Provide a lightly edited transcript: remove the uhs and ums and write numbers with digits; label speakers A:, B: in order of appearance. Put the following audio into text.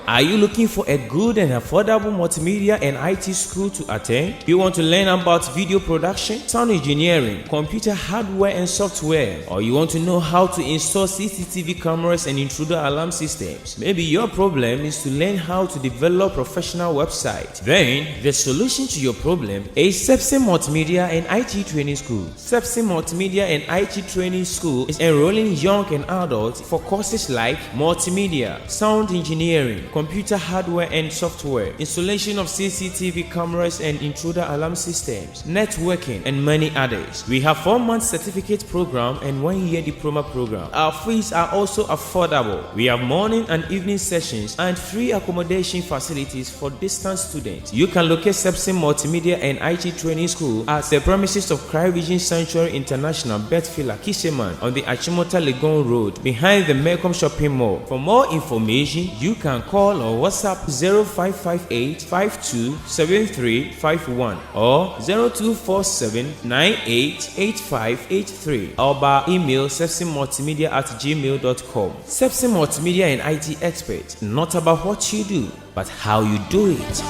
A: Are you looking for a good and affordable multimedia and IT school to attend? Do you want to learn about video production, sound engineering, computer hardware and software, or you want to know how to install CCTV cameras and intruder alarm systems? Maybe your problem is to learn how to develop professional websites. Then, the solution to your problem is Sebson Multimedia and IT Training School. Sebson Multimedia and IT Training School is enrolling young and adults for courses like multimedia, sound engineering, computer hardware and software, installation of CCTV cameras and intruder alarm systems, networking, and many others. We have 4-month certificate program and 1-year diploma program. Our fees are also affordable. We have morning and evening sessions and free accommodation facilities for distance students. You can locate Sebson Multimedia and IT Training School at the premises of Cry Vision Sanctuary International, Betfila, Kisheman on the Achimota Legon Road behind the Mecom Shopping Mall. For more information, you can call or WhatsApp 0558 527351 or 0247 988583 or by email sebsonmultimedia@gmail.com. Sebson Multimedia and IT expert, not about what you do, but how you do it.